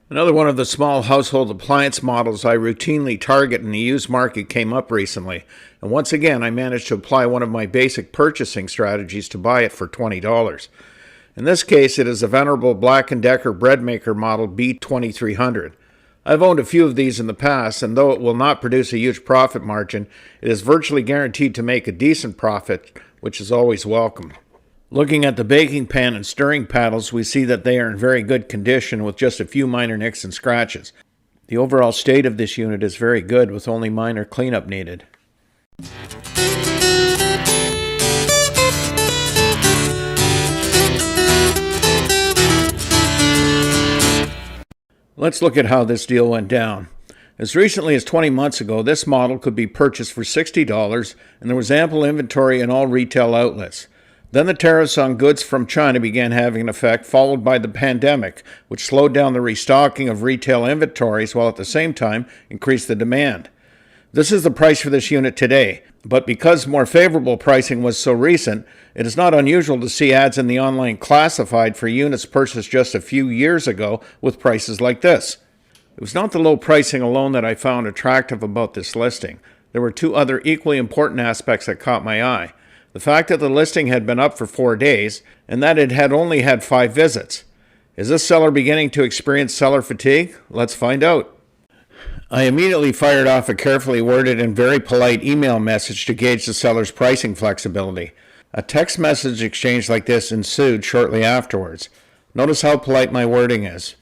Another one of the small household appliance models I routinely target in the used market came up recently, and once again I managed to apply one of my basic purchasing strategies to buy it for $20. In this case, it is a venerable Black & Decker bread maker model B2300. I've owned a few of these in the past, and though it will not produce a huge profit margin, it is virtually guaranteed to make a decent profit, which is always welcome. Looking at the baking pan and stirring paddles, we see that they are in very good condition with just a few minor nicks and scratches. The overall state of this unit is very good with only minor cleanup needed. Let's look at how this deal went down. As recently as 20 months ago, this model could be purchased for $60, and there was ample inventory in all retail outlets. Then the tariffs on goods from China began having an effect, followed by the pandemic, which slowed down the restocking of retail inventories while at the same time increased the demand. This is the price for this unit today, but because more favorable pricing was so recent, it is not unusual to see ads in the online classified for units purchased just a few years ago with prices like this. It was not the low pricing alone that I found attractive about this listing. There were two other equally important aspects that caught my eye. The fact that the listing had been up for 4 days, and that it had only had 5 visits. Is this seller beginning to experience seller fatigue? Let's find out. I immediately fired off a carefully worded and very polite email message to gauge the seller's pricing flexibility. A text message exchange like this ensued shortly afterwards. Notice how polite my wording is.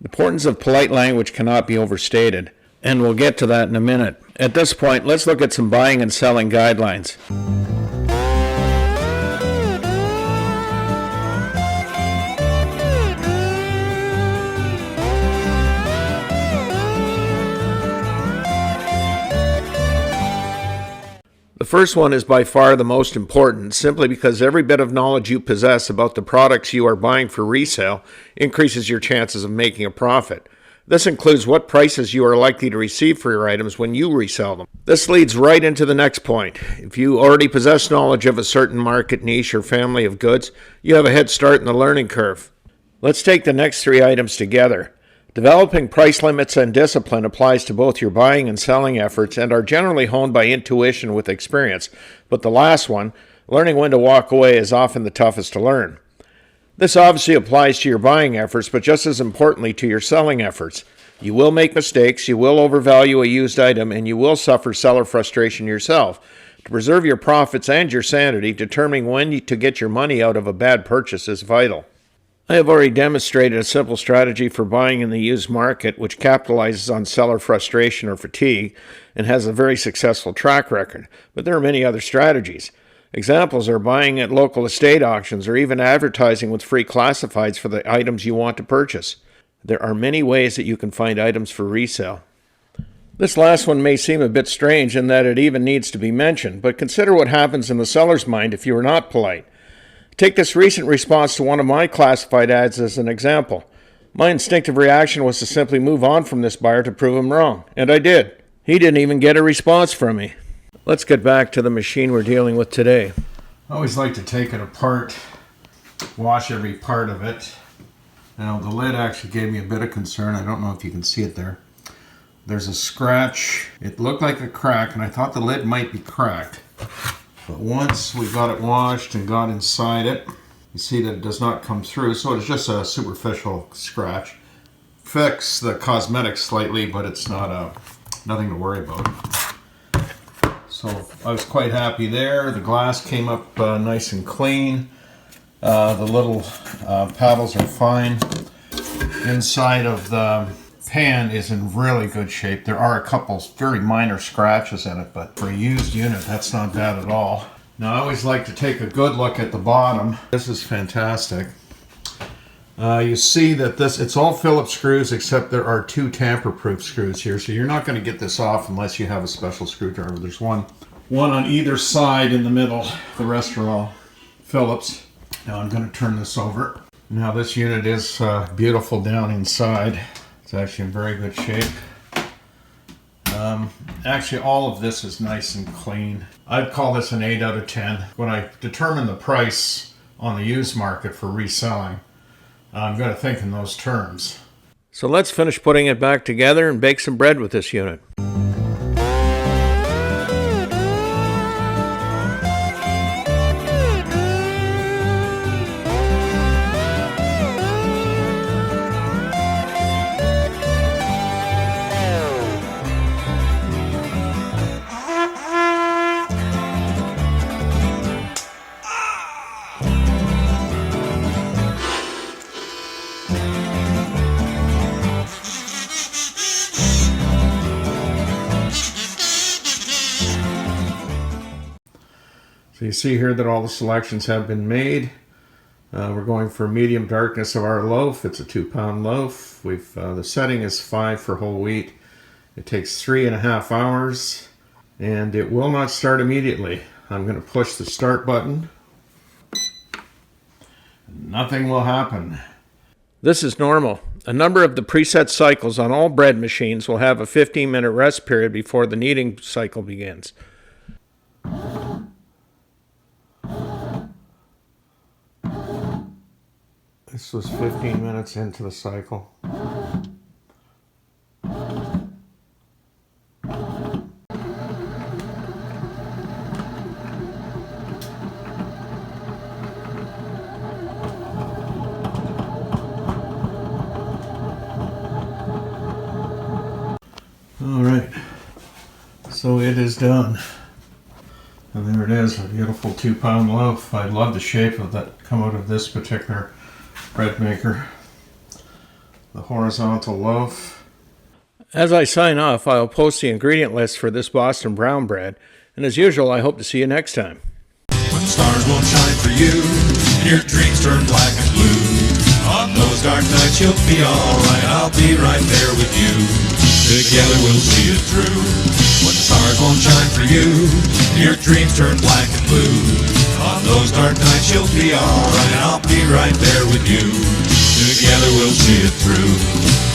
The importance of polite language cannot be overstated, and we'll get to that in a minute. At this point, let's look at some buying and selling guidelines. The first one is by far the most important, simply because every bit of knowledge you possess about the products you are buying for resale increases your chances of making a profit. This includes what prices you are likely to receive for your items when you resell them. This leads right into the next point. If you already possess knowledge of a certain market niche or family of goods, you have a head start in the learning curve. Let's take the next 3 items together. Developing price limits and discipline applies to both your buying and selling efforts and are generally honed by intuition with experience, but the last one, learning when to walk away, is often the toughest to learn. This obviously applies to your buying efforts, but just as importantly to your selling efforts. You will make mistakes, you will overvalue a used item, and you will suffer seller frustration yourself. To preserve your profits and your sanity, determining when to get your money out of a bad purchase is vital. I have already demonstrated a simple strategy for buying in the used market which capitalizes on seller frustration or fatigue and has a very successful track record, but there are many other strategies. Examples are buying at local estate auctions or even advertising with free classifieds for the items you want to purchase. There are many ways that you can find items for resale. This last one may seem a bit strange in that it even needs to be mentioned, but consider what happens in the seller's mind if you are not polite. Take this recent response to one of my classified ads as an example. My instinctive reaction was to simply move on from this buyer to prove him wrong, and I did. He didn't even get a response from me. Let's get back to the machine we're dealing with today. I always like to take it apart, wash every part of it. Now the lid actually gave me a bit of concern. I don't know if you can see it there. There's a scratch. It looked like a crack, and I thought the lid might be cracked. But once we got it washed and got inside it, you see that it does not come through, so it's just a superficial scratch. Fix the cosmetics slightly, but it's not nothing to worry about. So I was quite happy there. The glass came up nice and clean. The little paddles are fine. Inside of the pan is in really good shape. There are a couple very minor scratches in it, but for a used unit, that's not bad at all. Now, I always like to take a good look at the bottom. This is fantastic. You see that it's all Phillips screws, except there are 2 tamper-proof screws here, so you're not going to get this off unless you have a special screwdriver. There's one on either side in the middle. The rest are all Phillips. Now I'm going to turn this over. Now this unit is beautiful down inside. It's actually in very good shape. Actually, all of this is nice and clean. I'd call this an 8 out of 10. When I determine the price on the used market for reselling, I'm going to think in those terms. So let's finish putting it back together and bake some bread with this unit. So you see here that all the selections have been made. We're going for medium darkness of our loaf. It's a 2-pound loaf. The setting is 5 for whole wheat. It takes 3.5 hours, and it will not start immediately. I'm going to push the start button. Nothing will happen. This is normal. A number of the preset cycles on all bread machines will have a 15-minute rest period before the kneading cycle begins. This was 15 minutes into the cycle. Alright, so it is done. And there it is, a beautiful 2-pound loaf. I love the shape of that come out of this particular bread maker. The horizontal loaf. As I sign off, I'll post the ingredient list for this Boston brown bread, and as usual, I hope to see you next time. When the stars won't shine for you, and your dreams turn black and blue, on those dark nights you'll be alright, I'll be right there with you. Together we'll see it through. When the stars won't shine for you, and your dreams turn black and blue, on those dark nights you'll be alright, I'll be right there with you. Together we'll see it through.